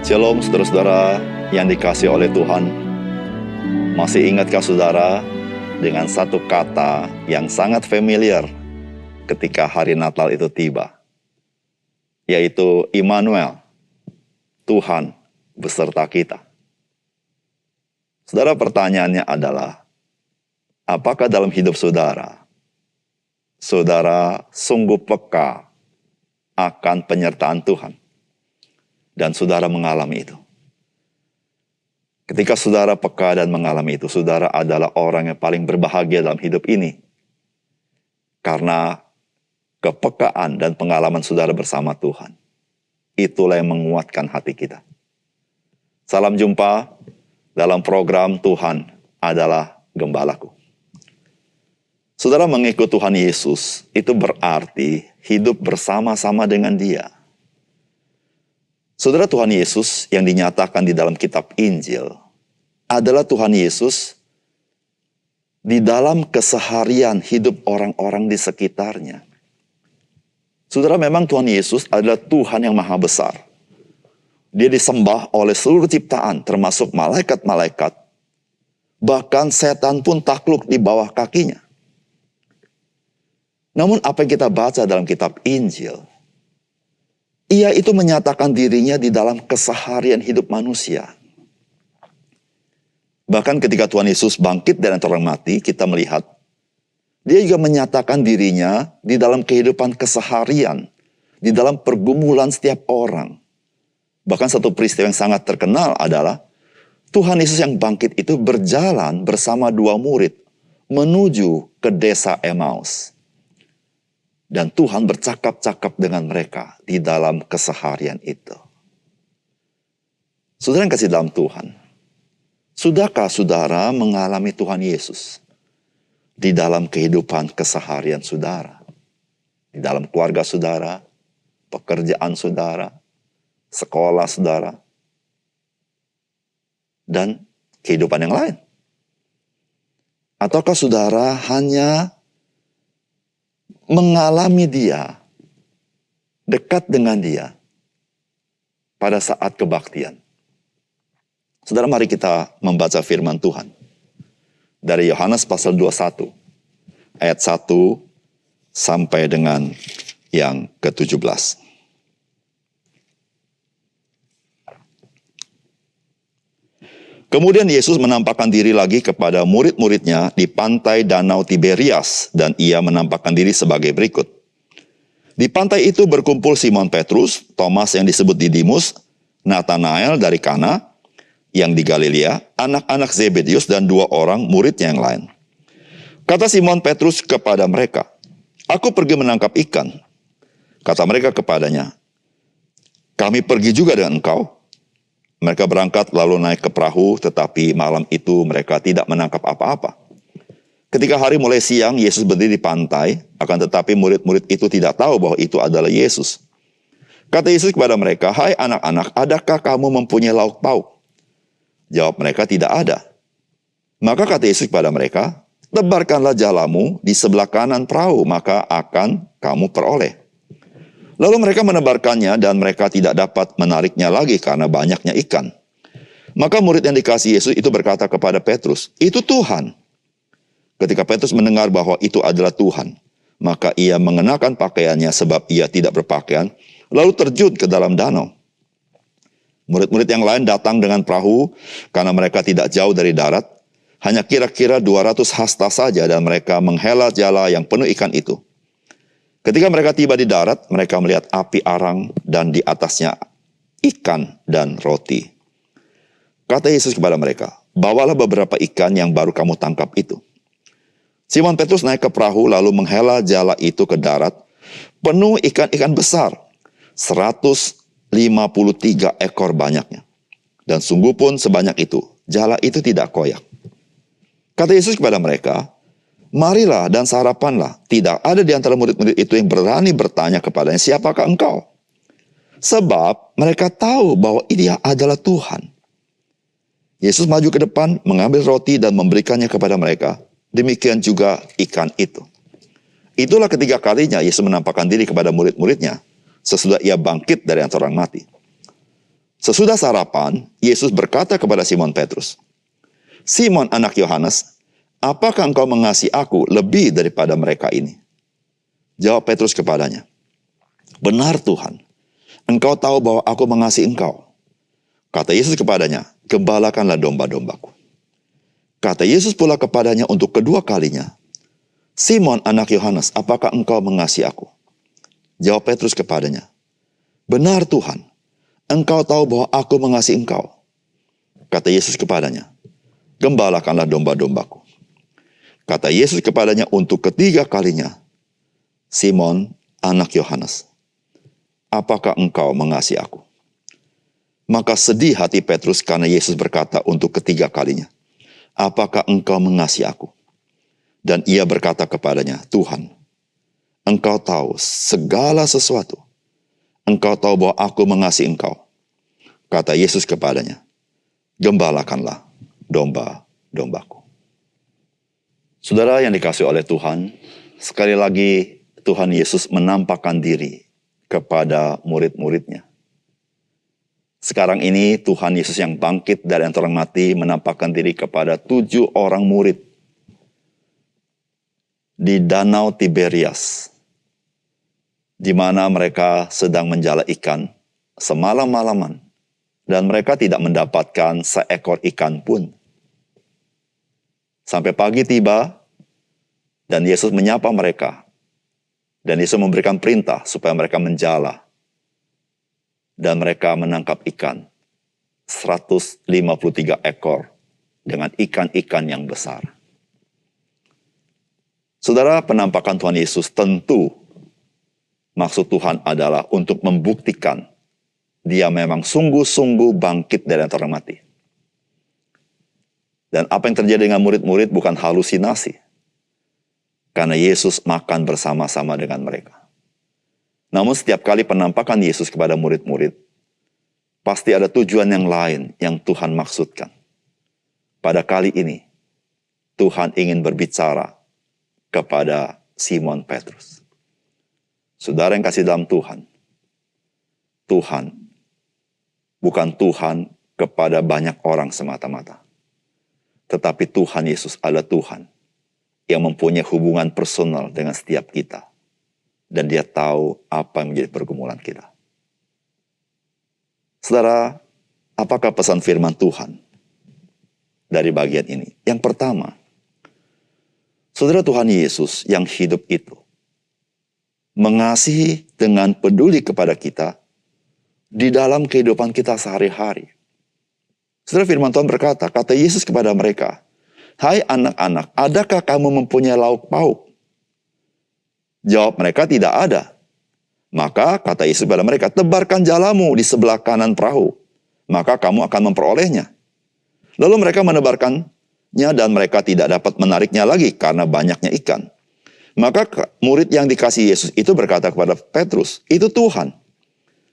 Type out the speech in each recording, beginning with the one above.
Shalom saudara-saudara yang dikasihi oleh Tuhan. Masih ingatkah saudara dengan satu kata yang sangat familiar ketika hari Natal itu tiba? Yaitu Immanuel, Tuhan beserta kita. Saudara, pertanyaannya adalah, apakah dalam hidup saudara, saudara sungguh peka akan penyertaan Tuhan? Dan saudara mengalami itu. Ketika saudara peka dan mengalami itu, saudara adalah orang yang paling berbahagia dalam hidup ini. Karena kepekaan dan pengalaman saudara bersama Tuhan. Itulah yang menguatkan hati kita. Salam jumpa dalam program Tuhan adalah Gembalaku. Saudara, mengikut Tuhan Yesus itu berarti hidup bersama-sama dengan Dia. Saudara, Tuhan Yesus yang dinyatakan di dalam kitab Injil adalah Tuhan Yesus di dalam keseharian hidup orang-orang di sekitarnya. Saudara, memang Tuhan Yesus adalah Tuhan yang maha besar. Dia disembah oleh seluruh ciptaan, termasuk malaikat-malaikat. Bahkan setan pun takluk di bawah kakinya. Namun apa yang kita baca dalam kitab Injil, Ia itu menyatakan dirinya di dalam keseharian hidup manusia. Bahkan ketika Tuhan Yesus bangkit dari antara orang mati, kita melihat Dia juga menyatakan dirinya di dalam kehidupan keseharian, di dalam pergumulan setiap orang. Bahkan satu peristiwa yang sangat terkenal adalah Tuhan Yesus yang bangkit itu berjalan bersama dua murid menuju ke desa Emmaus. Dan Tuhan bercakap-cakap dengan mereka di dalam keseharian itu. Saudara yang kasih dalam Tuhan, sudahkah saudara mengalami Tuhan Yesus di dalam kehidupan keseharian saudara? Di dalam keluarga saudara, pekerjaan saudara, sekolah saudara, dan kehidupan yang lain? Ataukah saudara hanya mengalami Dia, dekat dengan Dia pada saat kebaktian? Saudara, mari kita membaca firman Tuhan dari Yohanes pasal 21 ayat 1 sampai dengan yang ke-17. Kemudian Yesus menampakkan diri lagi kepada murid-muridnya di pantai Danau Tiberias, dan Ia menampakkan diri sebagai berikut. Di pantai itu berkumpul Simon Petrus, Thomas yang disebut Didimus, Nathanael dari Kana yang di Galilea, anak-anak Zebedius, dan dua orang muridnya yang lain. Kata Simon Petrus kepada mereka, "Aku pergi menangkap ikan." Kata mereka kepadanya, "Kami pergi juga dengan engkau." Mereka berangkat lalu naik ke perahu, tetapi malam itu mereka tidak menangkap apa-apa. Ketika hari mulai siang, Yesus berdiri di pantai, akan tetapi murid-murid itu tidak tahu bahwa itu adalah Yesus. Kata Yesus kepada mereka, "Hai anak-anak, adakah kamu mempunyai lauk pauk?" Jawab mereka, "Tidak ada." Maka kata Yesus kepada mereka, "Tebarkanlah jalamu di sebelah kanan perahu, maka akan kamu peroleh." Lalu mereka menebarkannya dan mereka tidak dapat menariknya lagi karena banyaknya ikan. Maka murid yang dikasihi Yesus itu berkata kepada Petrus, "Itu Tuhan." Ketika Petrus mendengar bahwa itu adalah Tuhan, maka ia mengenakan pakaiannya sebab ia tidak berpakaian, lalu terjun ke dalam danau. Murid-murid yang lain datang dengan perahu karena mereka tidak jauh dari darat, hanya kira-kira 200 hasta saja, dan mereka menghela jala yang penuh ikan itu. Ketika mereka tiba di darat, mereka melihat api arang dan di atasnya ikan dan roti. Kata Yesus kepada mereka, "Bawalah beberapa ikan yang baru kamu tangkap itu." Simon Petrus naik ke perahu lalu menghela jala itu ke darat, penuh ikan-ikan besar, 153 ekor banyaknya. Dan sungguh pun sebanyak itu, jala itu tidak koyak. Kata Yesus kepada mereka, "Marilah dan sarapanlah." Tidak ada di antara murid-murid itu yang berani bertanya kepadanya, "Siapakah engkau?" Sebab mereka tahu bahwa Dia adalah Tuhan. Yesus maju ke depan, mengambil roti dan memberikannya kepada mereka. Demikian juga ikan itu. Itulah ketiga kalinya Yesus menampakkan diri kepada murid-muridnya sesudah Ia bangkit dari antara orang mati. Sesudah sarapan, Yesus berkata kepada Simon Petrus, "Simon anak Yohanes, apakah engkau mengasihi aku lebih daripada mereka ini?" Jawab Petrus kepadanya, "Benar Tuhan, engkau tahu bahwa aku mengasihi engkau." Kata Yesus kepadanya, "Gembalakanlah domba-dombaku." Kata Yesus pula kepadanya untuk kedua kalinya, "Simon anak Yohanes, apakah engkau mengasihi aku?" Jawab Petrus kepadanya, "Benar Tuhan, engkau tahu bahwa aku mengasihi engkau." Kata Yesus kepadanya, "Gembalakanlah domba-dombaku." Kata Yesus kepadanya untuk ketiga kalinya, "Simon anak Yohanes, apakah engkau mengasihi aku?" Maka sedih hati Petrus karena Yesus berkata untuk ketiga kalinya, "Apakah engkau mengasihi aku?" Dan ia berkata kepadanya, "Tuhan, engkau tahu segala sesuatu. Engkau tahu bahwa aku mengasihi engkau." Kata Yesus kepadanya, "Gembalakanlah domba-dombaku." Saudara yang dikasihi oleh Tuhan, sekali lagi Tuhan Yesus menampakkan diri kepada murid-muridnya. Sekarang ini Tuhan Yesus yang bangkit dari antara orang mati menampakkan diri kepada 7 orang murid di Danau Tiberias, di mana mereka sedang menjala ikan semalam-malaman, dan mereka tidak mendapatkan seekor ikan pun. Sampai pagi tiba, dan Yesus menyapa mereka, dan Yesus memberikan perintah supaya mereka menjala, dan mereka menangkap ikan 153 ekor dengan ikan-ikan yang besar. Saudara, penampakan Tuhan Yesus tentu maksud Tuhan adalah untuk membuktikan dia memang sungguh-sungguh bangkit dari antara orang mati. Dan apa yang terjadi dengan murid-murid bukan halusinasi, karena Yesus makan bersama-sama dengan mereka. Namun setiap kali penampakan Yesus kepada murid-murid, pasti ada tujuan yang lain yang Tuhan maksudkan. Pada kali ini, Tuhan ingin berbicara kepada Simon Petrus. Saudara yang kasih dalam Tuhan, Tuhan bukan Tuhan kepada banyak orang semata-mata. Tetapi Tuhan Yesus adalah Tuhan yang mempunyai hubungan personal dengan setiap kita. Dan dia tahu apa yang menjadi pergumulan kita. Saudara, apakah pesan firman Tuhan dari bagian ini? Yang pertama, saudara, Tuhan Yesus yang hidup itu mengasihi dengan peduli kepada kita di dalam kehidupan kita sehari-hari. Saudara, firman Tuhan berkata, kata Yesus kepada mereka, "Hai anak-anak, adakah kamu mempunyai lauk pauk?" Jawab mereka, "Tidak ada." Maka kata Yesus kepada mereka, "Tebarkan jalamu di sebelah kanan perahu, maka kamu akan memperolehnya." Lalu mereka menebarkannya dan mereka tidak dapat menariknya lagi karena banyaknya ikan. Maka murid yang dikasihi Yesus itu berkata kepada Petrus, "Itu Tuhan."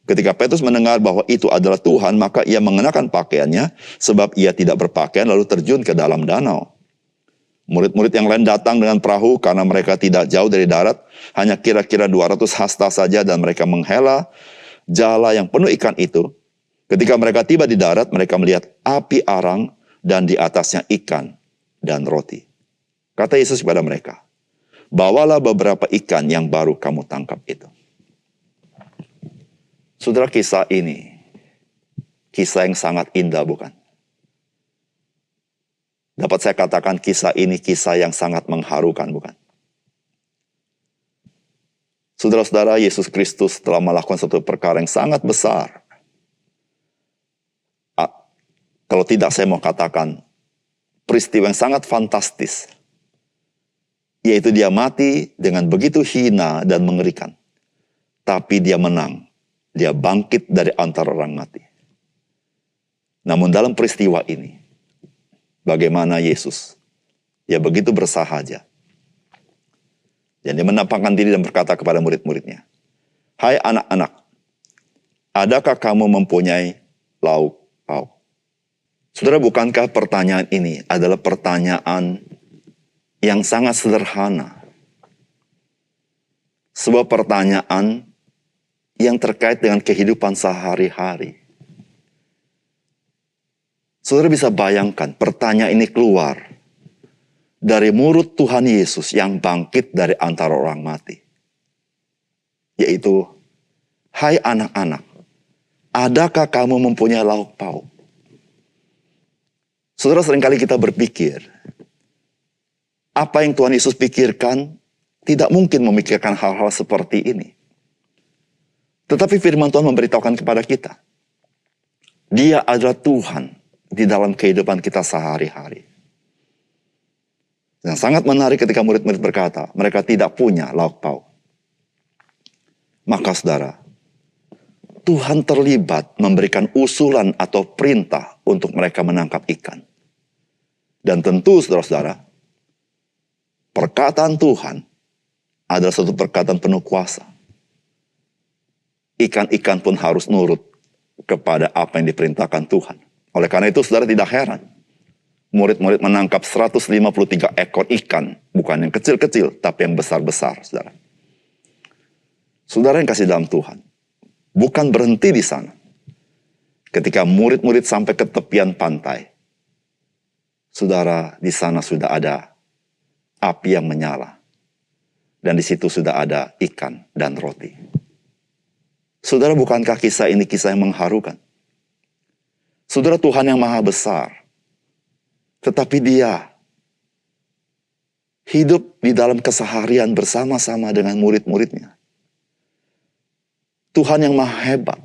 Ketika Petrus mendengar bahwa itu adalah Tuhan, maka ia mengenakan pakaiannya sebab ia tidak berpakaian lalu terjun ke dalam danau. Murid-murid yang lain datang dengan perahu karena mereka tidak jauh dari darat, hanya kira-kira 200 hasta saja, dan mereka menghela jala yang penuh ikan itu. Ketika mereka tiba di darat, mereka melihat api arang dan di atasnya ikan dan roti. Kata Yesus kepada mereka, "Bawalah beberapa ikan yang baru kamu tangkap itu." Saudara, kisah ini kisah yang sangat indah, bukan? Dapat saya katakan kisah ini kisah yang sangat mengharukan, bukan? Saudara-saudara, Yesus Kristus telah melakukan satu perkara yang sangat besar. Kalau tidak, saya mau katakan peristiwa yang sangat fantastis. Yaitu dia mati dengan begitu hina dan mengerikan. Tapi dia menang. Dia bangkit dari antara orang mati. Namun dalam peristiwa ini, bagaimana Yesus, dia begitu bersahaja. Dan dia menampakkan diri dan berkata kepada murid-muridnya, "Hai anak-anak, adakah kamu mempunyai lauk pauk?" Saudara, bukankah pertanyaan ini adalah pertanyaan yang sangat sederhana? Sebuah pertanyaan yang terkait dengan kehidupan sehari-hari. Saudara bisa bayangkan pertanyaan ini keluar dari mulut Tuhan Yesus yang bangkit dari antara orang mati. Yaitu, hai anak-anak, adakah kamu mempunyai lauk pauk? Saudara, seringkali kita berpikir, apa yang Tuhan Yesus pikirkan tidak mungkin memikirkan hal-hal seperti ini. Tetapi firman Tuhan memberitahukan kepada kita, Dia adalah Tuhan di dalam kehidupan kita sehari-hari. Yang sangat menarik ketika murid-murid berkata, mereka tidak punya lauk pauk. Maka saudara, Tuhan terlibat memberikan usulan atau perintah untuk mereka menangkap ikan. Dan tentu saudara-saudara, perkataan Tuhan adalah suatu perkataan penuh kuasa. Ikan-ikan pun harus nurut kepada apa yang diperintahkan Tuhan. Oleh karena itu saudara tidak heran, murid-murid menangkap 153 ekor ikan, bukan yang kecil-kecil, tapi yang besar-besar, saudara. Saudara yang kasih dalam Tuhan, bukan berhenti di sana. Ketika murid-murid sampai ke tepian pantai, saudara, di sana sudah ada api yang menyala. Dan di situ sudah ada ikan dan roti. Saudara, bukankah kisah ini kisah yang mengharukan? Saudara, Tuhan yang maha besar, tetapi Dia hidup di dalam keseharian bersama-sama dengan murid-muridnya. Tuhan yang maha hebat,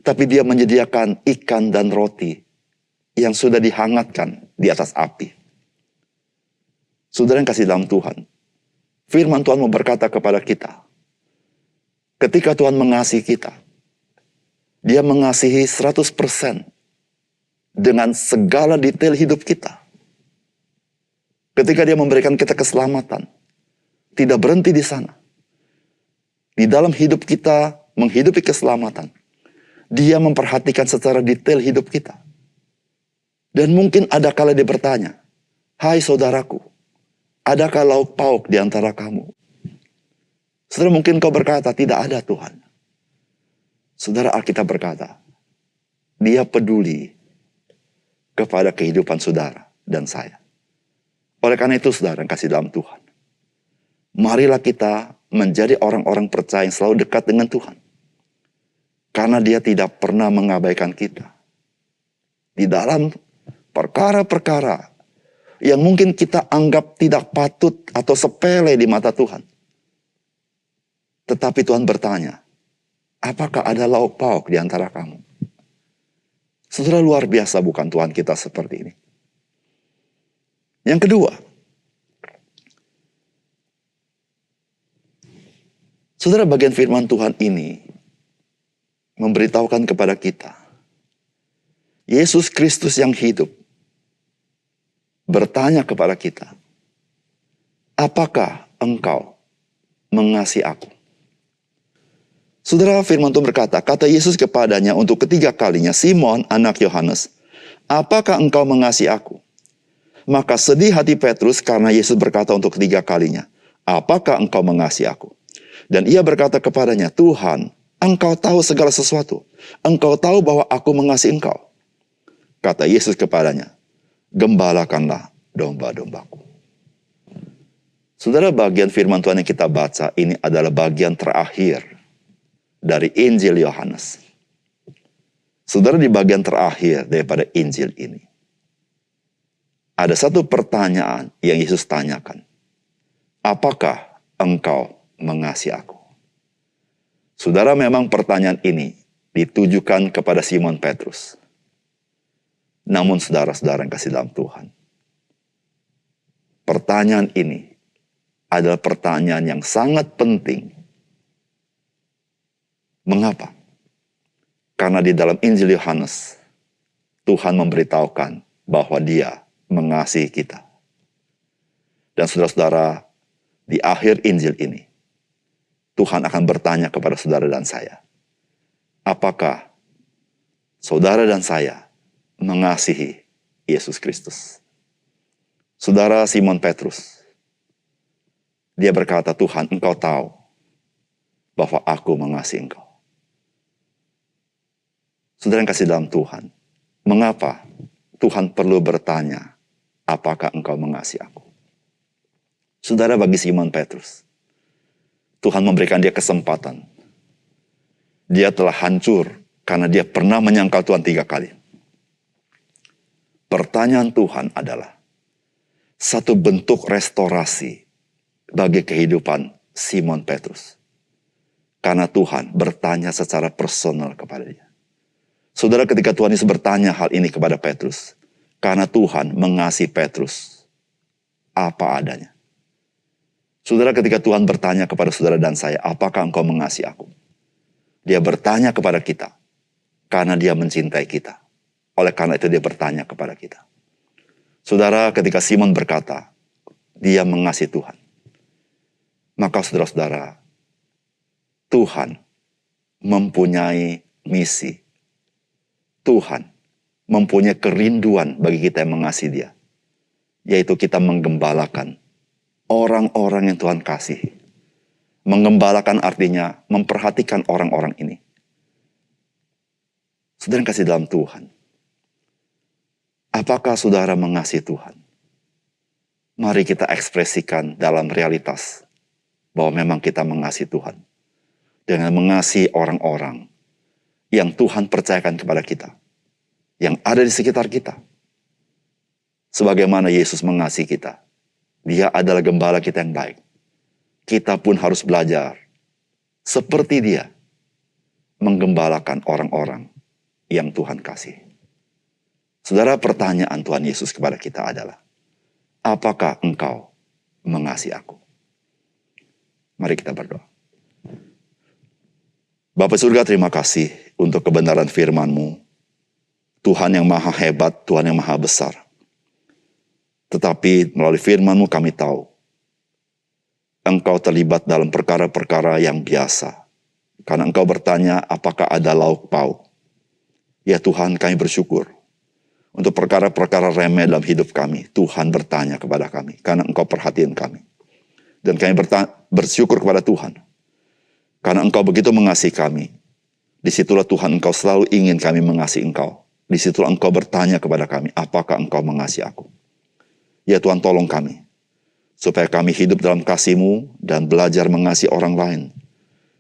tapi Dia menyediakan ikan dan roti yang sudah dihangatkan di atas api. Saudara yang kasih dalam Tuhan, firman Tuhan mau berkata kepada kita, ketika Tuhan mengasihi kita, Dia mengasihi 100% dengan segala detail hidup kita. Ketika Dia memberikan kita keselamatan, tidak berhenti di sana. Di dalam hidup kita, menghidupi keselamatan, Dia memperhatikan secara detail hidup kita. Dan mungkin ada kala Dia bertanya, hai saudaraku, adakah lauk pauk di antara kamu? Saudara, mungkin kau berkata, tidak ada Tuhan. Saudara, Alkitab berkata, Dia peduli kepada kehidupan saudara dan saya. Oleh karena itu, saudara yang kasih dalam Tuhan, marilah kita menjadi orang-orang percaya yang selalu dekat dengan Tuhan. Karena Dia tidak pernah mengabaikan kita. Di dalam perkara-perkara yang mungkin kita anggap tidak patut atau sepele di mata Tuhan. Tetapi Tuhan bertanya, apakah ada lauk pauk di antara kamu? Saudara, luar biasa bukan Tuhan kita seperti ini. Yang kedua, saudara, bagian firman Tuhan ini memberitahukan kepada kita, Yesus Kristus yang hidup bertanya kepada kita, apakah engkau mengasihi aku? Saudara, firman Tuhan berkata, kata Yesus kepadanya untuk ketiga kalinya, Simon anak Yohanes, apakah engkau mengasihi aku? Maka sedih hati Petrus karena Yesus berkata untuk ketiga kalinya, apakah engkau mengasihi aku? Dan ia berkata kepadanya, Tuhan, engkau tahu segala sesuatu. Engkau tahu bahwa aku mengasihi engkau. Kata Yesus kepadanya, gembalakanlah domba-dombaku. Saudara, bagian firman Tuhan yang kita baca ini adalah bagian terakhir dari Injil Yohanes. Saudara, di bagian terakhir daripada Injil ini, ada satu pertanyaan yang Yesus tanyakan. Apakah engkau mengasihi aku? Saudara, memang pertanyaan ini ditujukan kepada Simon Petrus. Namun saudara-saudara yang kasih dalam Tuhan, pertanyaan ini adalah pertanyaan yang sangat penting. Mengapa? Karena di dalam Injil Yohanes, Tuhan memberitahukan bahwa Dia mengasihi kita. Dan saudara-saudara, di akhir Injil ini, Tuhan akan bertanya kepada saudara dan saya, apakah saudara dan saya mengasihi Yesus Kristus? Saudara Simon Petrus, dia berkata, Tuhan, engkau tahu bahwa aku mengasihi engkau. Saudara yang kasih dalam Tuhan, Mengapa Tuhan perlu bertanya, apakah engkau mengasihi aku? Saudara, bagi Simon Petrus, Tuhan memberikan dia kesempatan. Dia telah hancur karena dia pernah menyangkal Tuhan 3 kali. Pertanyaan Tuhan adalah satu bentuk restorasi bagi kehidupan Simon Petrus. Karena Tuhan bertanya secara personal kepada dia. Saudara, ketika Tuhan Yesus bertanya hal ini kepada Petrus, karena Tuhan mengasihi Petrus apa adanya. Saudara, ketika Tuhan bertanya kepada saudara dan saya, apakah engkau mengasihi aku? Dia bertanya kepada kita, karena dia mencintai kita. Oleh karena itu dia bertanya kepada kita. Saudara, ketika Simon berkata, dia mengasihi Tuhan. Maka saudara-saudara, Tuhan mempunyai misi. Tuhan mempunyai kerinduan bagi kita yang mengasihi dia. Yaitu kita menggembalakan orang-orang yang Tuhan kasih. Menggembalakan artinya memperhatikan orang-orang ini. Saudara yang kasih dalam Tuhan. Apakah saudara mengasihi Tuhan? Mari kita ekspresikan dalam realitas bahwa memang kita mengasihi Tuhan. Dengan mengasihi orang-orang yang Tuhan percayakan kepada kita. Yang ada di sekitar kita. Sebagaimana Yesus mengasihi kita. Dia adalah gembala kita yang baik. Kita pun harus belajar seperti dia menggembalakan orang-orang yang Tuhan kasih. Saudara, pertanyaan Tuhan Yesus kepada kita adalah, apakah engkau mengasihi aku? Mari kita berdoa. Bapa surga, terima kasih untuk kebenaran firman-Mu. Tuhan yang maha hebat, Tuhan yang maha besar. Tetapi melalui firman-Mu kami tahu, Engkau terlibat dalam perkara-perkara yang biasa. Karena Engkau bertanya, apakah ada lauk pauk? Ya Tuhan, kami bersyukur. Untuk perkara-perkara remeh dalam hidup kami, Tuhan bertanya kepada kami. Karena Engkau perhatian kami. Dan kami bersyukur kepada Tuhan. Karena Engkau begitu mengasihi kami. Disitulah Tuhan, Engkau selalu ingin kami mengasihi Engkau. Disitulah Engkau bertanya kepada kami, apakah Engkau mengasihi aku? Ya Tuhan, tolong kami. Supaya kami hidup dalam kasih-Mu dan belajar mengasihi orang lain.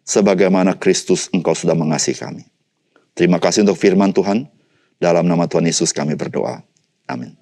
Sebagaimana Kristus Engkau sudah mengasihi kami. Terima kasih untuk firman Tuhan. Dalam nama Tuhan Yesus kami berdoa. Amin.